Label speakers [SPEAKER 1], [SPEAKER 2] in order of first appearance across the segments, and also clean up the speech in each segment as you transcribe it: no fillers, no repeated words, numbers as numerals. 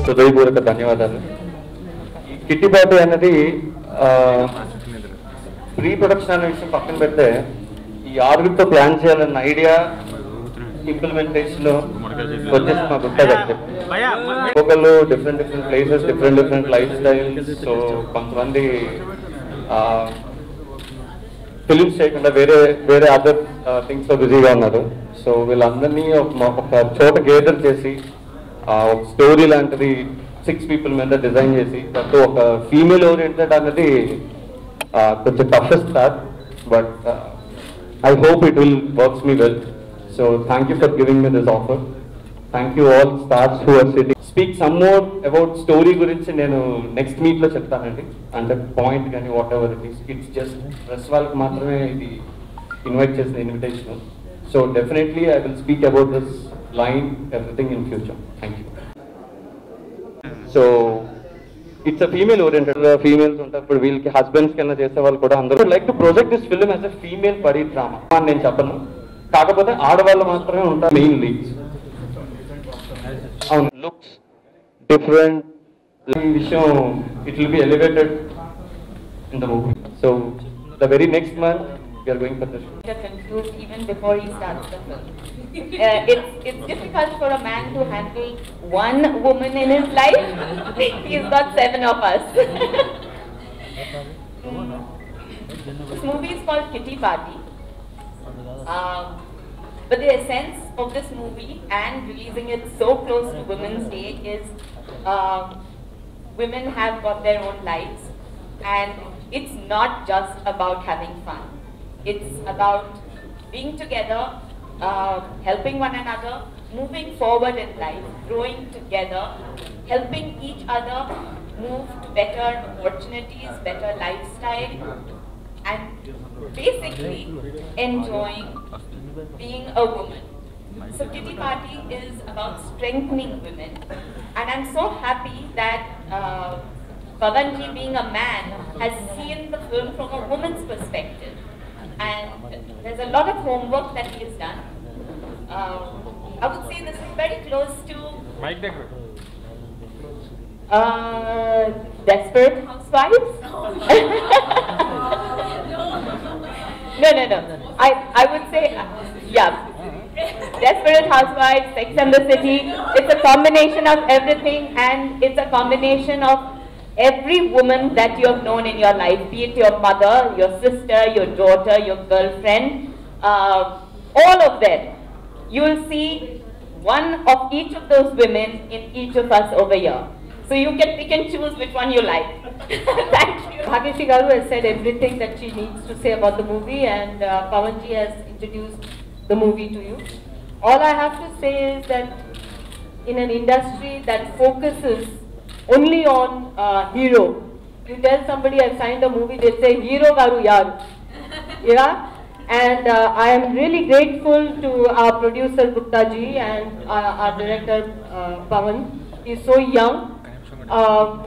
[SPEAKER 1] హృదయపూర్వక ధన్యవాదాలు. ఈ కిట్టి పార్టీ అనేది ప్రీ ప్రొడక్షన్ అనే విషయం పక్కన పెడితే ఈ ఆరుగురితో ప్లాన్ చేయాలన్న ఐడియా ఇంప్లిమెంటేషన్ వచ్చేసి మా గుట్టా గారు. ఒకళ్ళు different places, different life styles. So కొంతమంది ఫిలిమ్స్ చేయకుండా వేరే అదర్ థింగ్స్ తో బిజీగా ఉన్నారు. సో వీళ్ళందరినీ ఒక చోట గేదర్ చేసి ఒక స్టోరీ లాంటిది 6 people మీద డిజైన్ చేసి దాంతో ఒక ఫీమేల్ ఓరియంటెడ్ అనేది కొంచెం toughest task, but I hope it will works me well. So thank you for giving me this offer. Thank you all stars who are sitting. Speak some more about story గురించి నేను next మీట్లో చెప్తానండి. అంటే point కానీ whatever it is, it's just press వాళ్ళకి మాత్రమే ఇది invite చేసిన invitation. So definitely I will speak about this line everything in future. Thank you. So it's a female oriented. Females ఉంటారు, ఇప్పుడు వీళ్ళకి హస్బెండ్స్ కన్నా చేసే వాళ్ళు కూడా అందరూ like to project this film as a female buddy drama అని నేను చెప్పను. కాకపోతే ఆడవాళ్ళు మాత్రమే ఉంటారు మెయిన్ లీడ్స్. అవును, లుక్స్ డిఫరెంట్. ఈ విషయం it will be elevated in the movie. So the very next month we are going for the shoot.
[SPEAKER 2] Conclude even before he starts the film. It's difficult for a man to handle one woman in his life. He's got 7 of us. This movie is called Kitty Party. But the essence of this movie and releasing it so close to Women's Day is women have got their own lives, and it's not just about having fun. It's about being together, helping one another, moving forward in life, growing together, helping each other move to better opportunities, better lifestyle, and basically enjoying being a woman. So Kitty Party is about strengthening women, and I'm so happy that Pavanji, being a man, has seen the film from a woman's perspective. And there's a lot of homework that he has done. I would say this is very close to Desperate Housewives. No. I would say, yeah, Desperate Housewives, Sex and the City. It's a combination of everything, and it's a combination of every woman that you have known in your life, be it your mother, your sister, your daughter, your girlfriend, all of them. You will see one of each of those women in each of us over here. So you can pick and choose which one you like. Thank you. Bhageshri Garu has said everything that she needs to say about the movie, and Pavanji has introduced the movie to you. All I have to say is that in an industry that focuses only on hero, you tell somebody I've signed a movie, they say hero garu yaar. Yeah, and I am really grateful to our producer Gupta ji and our director Pavan. He's so young,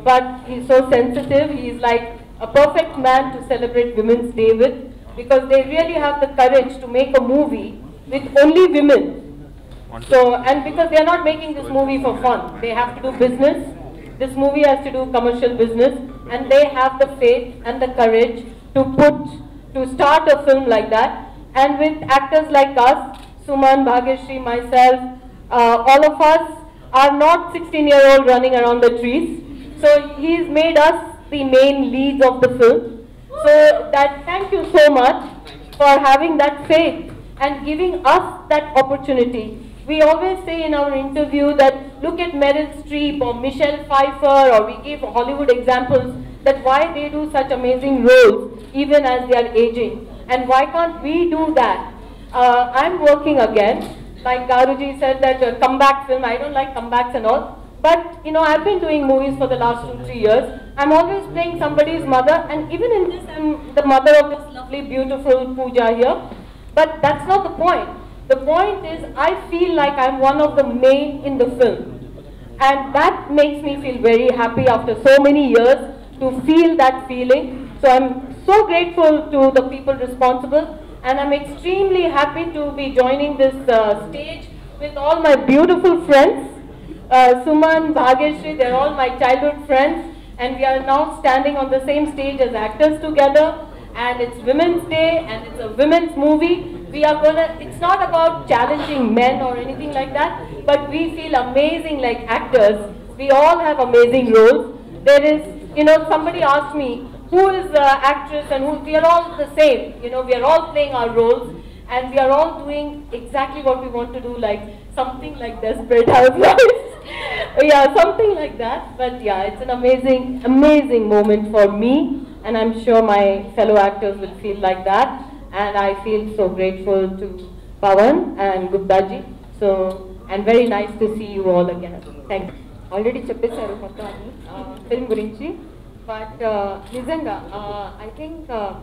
[SPEAKER 2] but he's so sensitive. He's like a perfect man to celebrate Women's Day with, because they really have the courage to make a movie with only women. So, and because they are not making this movie for fun, they have to do business. This movie has to do commercial business, and they have the faith and the courage to start a film like that. And with actors like us, Suman, Bhageshri, myself, all of us are not 16-year-old running around the trees. So he's made us the main leads of the film. So that, thank you so much for having that faith and giving us that opportunity. We always say in our interview that look at Meryl Streep or Michelle Pfeiffer, or we give Hollywood examples that why they do such amazing roles even as they are aging, and why can't we do that? I'm working again, like Garuji said, that comeback film. I don't like comebacks and all, but you know, I've been doing movies for the last 2-3 years. I'm always playing somebody's mother, and even in this I'm the mother of this lovely beautiful Pooja here. But that's not the point. The point is, I feel like I'm one of the main in the film, and that makes me feel very happy after so many years to feel that feeling. So I'm so grateful to the people responsible, and I'm extremely happy to be joining this stage with all my beautiful friends. Suman, Bhagyashree, they're all my childhood friends, and we are now standing on the same stage as actors together. And it's Women's Day, and it's a women's movie. We are it's not about challenging men or anything like that, but we feel amazing like actors. We all have amazing roles. There is, somebody asked me, who is the actress and who, we are all the same. We are all playing our roles, and we are all doing exactly what we want to do, like something like Desperate Housewives. Yeah, something like that. But yeah, it's an amazing, amazing moment for me, and I'm sure my fellow actors will feel like that. And I feel so grateful to Pawan and Gupta ji. So, and very nice to see you all again. Thank you. Already చెప్పేశారు మొత్తం అన్ని film గురించి. But nizanga, I think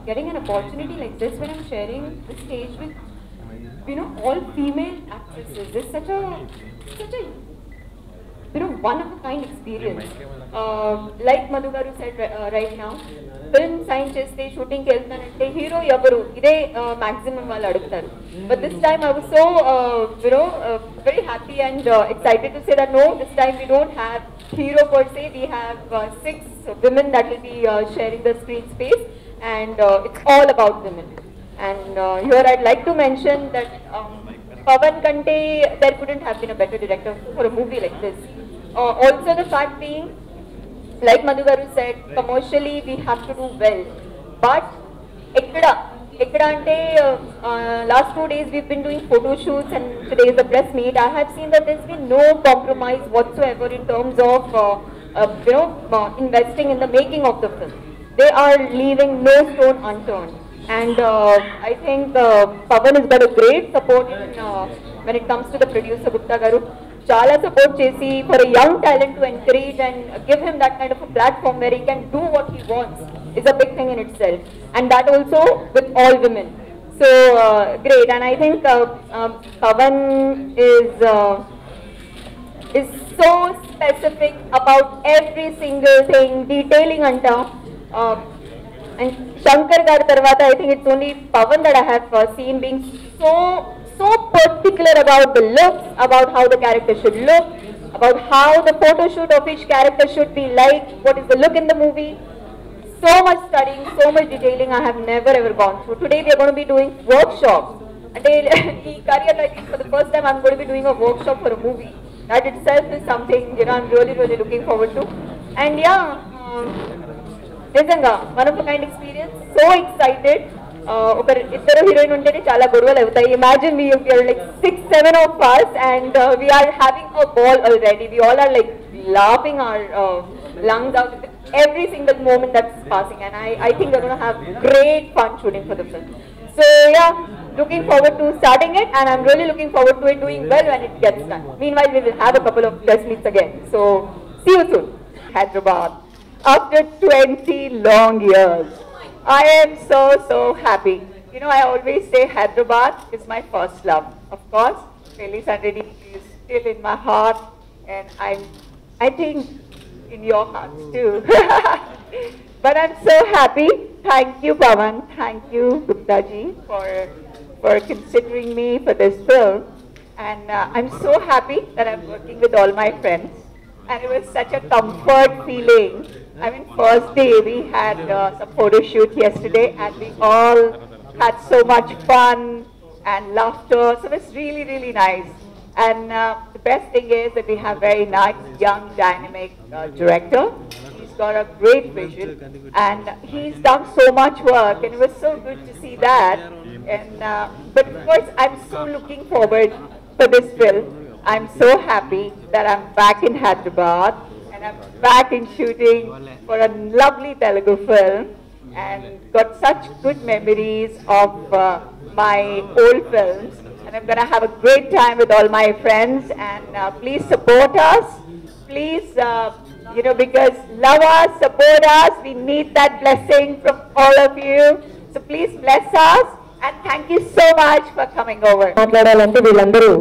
[SPEAKER 2] getting an opportunity like this when I'm sharing the stage with, all female actresses is such a one of a kind experience. Like Madhu garu said right now, film sign cheste shooting ki veltanante hero evaru ide maximum vallu adugtaru. But this time I was so very happy and excited to say that no, this time we don't have hero per se. We have 6 women that will be sharing the screen space, and it's all about women. And here I'd like to mention that Pawan Kante, there couldn't have been a better director for a movie like this. Also the fact being, like Madhu garu said, commercially we have to do well. But ekkada ante last 2 days we've been doing photo shoots, and today is the press meet. I have seen that there's been no compromise whatsoever in terms of investing in the making of the film. They are leaving no stone unturned. And I think Pawan has got a great support when it comes to the producer Gupta garu. Chala support chesi for a young talent to encourage and give him that kind of a platform where he can do what he wants is a big thing in itself. And that also with all women. So great. And I think Pawan is so specific about every single thing, detailing anta. And Shankar garu tarvata, I think it's only Pawan that I have seen being so particular about the looks, about how the character should look, about how the photo shoot of each character should be like, what is the look in the movie. So much studying, so much detailing I have never ever gone through. Today we are going to be doing workshops. And in career, I think for the first time I'm going to be doing a workshop for a movie. That itself is something I'm really looking forward to. And yeah, nizanga, one of a kind experience. So excited. Iddaru heroine untene chala godavalu avutayi. Imagine we are like 6-7 of us, and we are having a ball already. We all are like laughing our lungs out with every single moment that's passing, and I think we're going to have great fun shooting for the film. So yeah, looking forward to starting it, and I'm really looking forward to it doing well when it gets done. Meanwhile, we will have a couple of press meets again. So see you soon. Hyderabad. After 20 long years, I am so happy. I always say Hyderabad is my first love. Of course, Pelli Sandini is still in my heart, and I think in your hearts too. But I'm so happy. Thank you, Pawan. Thank you, Gupta ji, for considering me for this film. And I'm so happy that I'm working with all my friends. And it was such a comfort feeling. I mean, first day we had some photo shoot yesterday, and we all had so much fun and laughter. So it was really nice. And the best thing is that we have very nice, young, dynamic director. He's got a great vision, and he's done so much work, and it was so good to see that. And but of course, I'm so looking forward for this film. I'm so happy that I'm back in Hyderabad, and I'm back in shooting for a lovely Telugu film, and got such good memories of my old films. And I'm going to have a great time with all my friends, and please support us. Please, because love us, support us. We need that blessing from all of you. So please bless us, and thank you so much for coming over.
[SPEAKER 3] మాట్లాడాలంటే వీళ్ళందరూ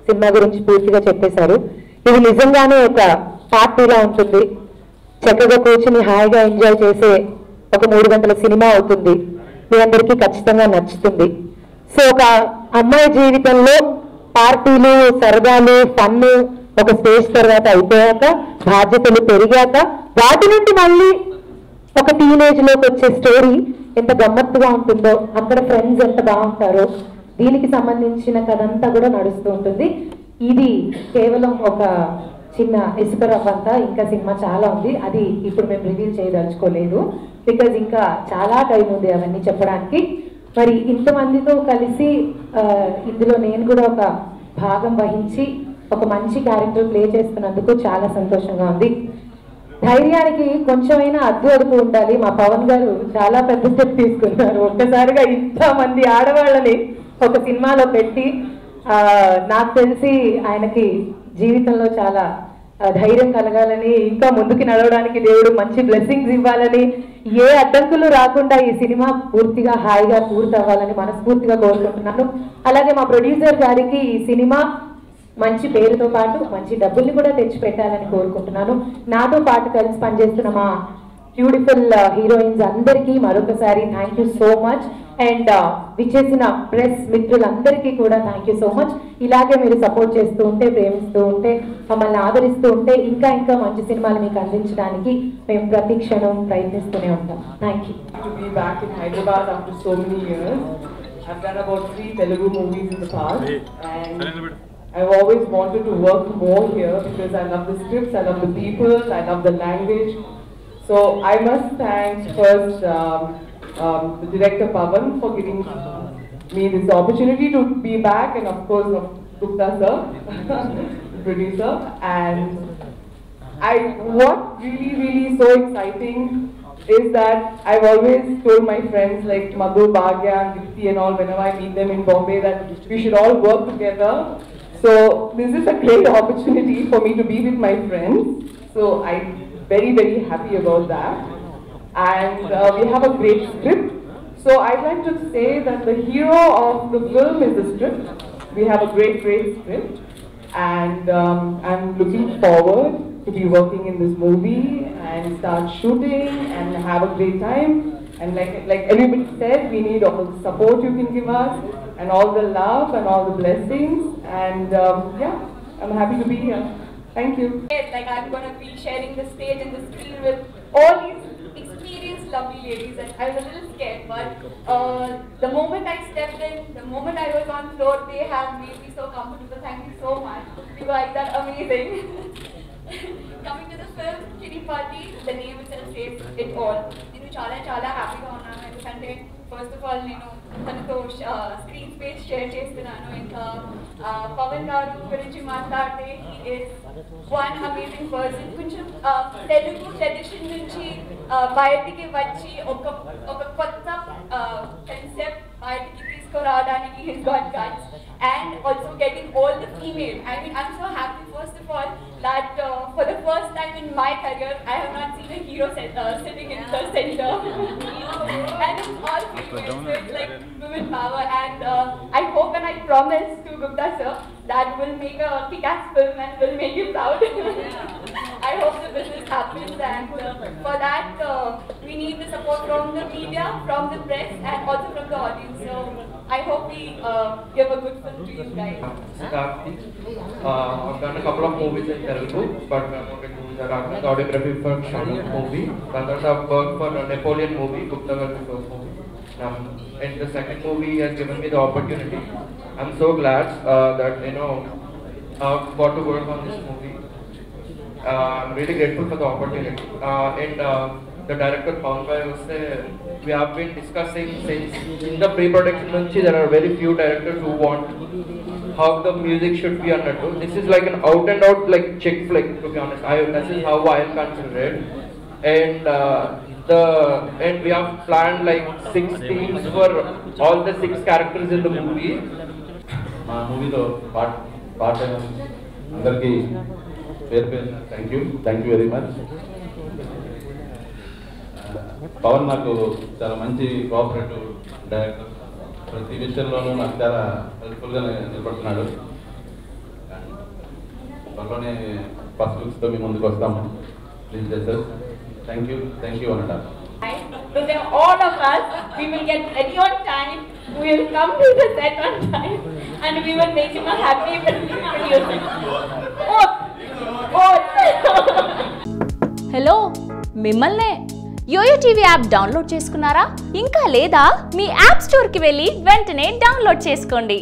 [SPEAKER 3] cinema గురించి పూర్తిగా చెప్పేశారు. ఇది నిజంగానే ఒక పార్టీలా ఉంటుంది. చక్కగా కూర్చుని హాయిగా ఎంజాయ్ చేసే ఒక 3 గంటల సినిమా అవుతుంది. మీ అందరికీ ఖచ్చితంగా నచ్చుతుంది. సో ఒక అమ్మాయి జీవితంలో పార్టీలు, సరదాలు, ఫన్ ఒక స్టేజ్ తర్వాత అయిపోయాక బాధ్యతలు పెరిగాక వాటి నుండి మళ్ళీ ఒక టీనేజ్ లోకి వచ్చే స్టోరీ ఎంత గమ్మత్తుగా ఉంటుందో, అక్కడ ఫ్రెండ్స్ ఎంత బాగుంటారో, దీనికి సంబంధించిన కథ అంతా కూడా నడుస్తూ ఉంటుంది. ఇది కేవలం ఒక చిన్న ఇసుక రవ్వంతా, ఇంకా సినిమా చాలా ఉంది. అది ఇప్పుడు మేము రివీల్ చేయదలుచుకోలేదు, బికాజ్ ఇంకా చాలా టైం ఉంది అవన్నీ చెప్పడానికి. మరి ఇంతమందితో కలిసి ఇందులో నేను కూడా ఒక భాగం వహించి ఒక మంచి క్యారెక్టర్ ప్లే చేస్తున్నందుకు చాలా సంతోషంగా ఉంది. ధైర్యానికి కొంచెమైనా అడ్డు అడుగు ఉండాలి. మా పవన్ గారు చాలా పెద్ద స్టెప్ తీసుకున్నారు. ఒక్కసారిగా ఇంతమంది ఆడవాళ్ళని ఒక సినిమాలో పెట్టి నాకు తెలిసి ఆయనకి జీవితంలో చాలా ధైర్యం కలగాలని, ఇంకా ముందుకు నడవడానికి దేవుడు మంచి బ్లెస్సింగ్స్ ఇవ్వాలని, ఏ అడ్డంకులు రాకుండా ఈ సినిమా పూర్తిగా హాయిగా పూర్తి అవ్వాలని మనస్ఫూర్తిగా కోరుకుంటున్నాను. అలాగే మా ప్రొడ్యూసర్ గారికి ఈ సినిమా మంచి పేరుతో పాటు మంచి డబ్బుల్ని కూడా తెచ్చి పెట్టాలని కోరుకుంటున్నాను. నాతో పాటు కలిసి పనిచేస్తున్న మా బ్యూటిఫుల్ హీరోయిన్స్ అందరికీ మరొకసారి thank you so much. And విచ్చేసిన ప్రెస్ మిత్రులందరికీ కూడా థ్యాంక్ యూ సో మచ్. ఇలాగే మీరు సపోర్ట్ చేస్తూ ఉంటే, ప్రేమిస్తూ ఉంటే, మమ్మల్ని ఆదరిస్తూ ఉంటే ఇంకా ఇంకా మంచి సినిమాలు మీకు అందించడానికి మేము ప్రతి క్షణం ప్రయత్నిస్తూనే ఉంటాం. Thank you.
[SPEAKER 4] To be back in Hyderabad after so many years. I've done about 3 Telugu movies in the past, and I've always wanted to work more here because I love the scripts, I love the people, I love the language. So I must thank first the director Pavan for giving me this opportunity to be back, and of course Gupta sir, the producer. And what really so exciting is that I've always told my friends like Madhu, Bhagya and Dipti and all, whenever I meet them in Bombay, that we should all work together. So this is a great opportunity for me to be with my friends. So I'm very happy about that. And we have a great script. So I'd like to say that the hero of the film is the script. We have a great script. And I'm looking forward to be working in this movie and start shooting and have a great time. And like everybody said, we need all the support you can give us and all the love and all the blessings. And yeah, I'm happy to be here. Thank you.
[SPEAKER 5] Like I'm going to be sharing the stage and the screen with all these experienced lovely ladies, and I was a little scared, but the moment I stepped in, the moment I was on floor, they have made me so comfortable. Thank you so much. You guys are amazing. Coming to the film, Kitty Party, the name itself says it all. నేను చాలా హ్యాపీగా ఉన్నాను, ఎందుకంటే first of all నేను తనతో screen space share చేస్తున్నాను. ఇంకా పవన్ గారు గురించి మాట్లాడితే he is one amazing person. కొంచెం తెలుగు ట్రెడిషన్ నుంచి బయటికి వచ్చి ఒక కొత్త కాన్సెప్ట్ బయటికి తీసుకురావడానికి his got guts, and also getting all the female. I mean, I'm so happy first of all that for the first time in my career I have not seen a hero sitting in the center and it's all female, so it's like women power. And I hope and I promise to Gupta sir that we'll make a kick-ass film and we'll make you proud. I hope the business happens, and for that we need the support from the media, from the press, and also from the audience. So I hope we give a good film to you guys.
[SPEAKER 1] I've done a couple of movies in Telugu, but I've done choreography for Shani movie. I've worked for a Napoleon movie, Gupta was the first movie. And the second movie has given me the opportunity. I'm so glad that I've got to work on this movie. I'm really grateful for the opportunity. And the director Pawan Bhai was there. We have been discussing since in the pre-production nunchi there are very few directors who want how the music should be understood. This is like an out and out like chick flick, to be honest. This is how I'll consider it. And we have planned like 6 teams for all the 6 characters in the movie.
[SPEAKER 6] మా మూవీలో part అందరికీ పేరు thank you very much. Pawan నాకు చాలా మంచి cooperative director, ప్రతి విషయంలోనూ నాకు చాలా హెల్ప్ఫుల్గా నిలబడుతున్నాడు. త్వరలోనే ఫస్ట్ లుక్స్తో మీ ముందుకు వస్తాము. ప్లీజ్ సార్ థ్యాంక్ యూ అన్నమాట.
[SPEAKER 2] So then all of us, we will get ready on time, we will come to the set on time, and we will make him a happy producer. Oh,
[SPEAKER 7] hello, మిమ్మల్నే. Yo-yo TV app download చేసుకున్నారా? ఇంకా లేదా? మీ app స్టోర్కి వెళ్ళి వెంటనే download చేసుకోండి.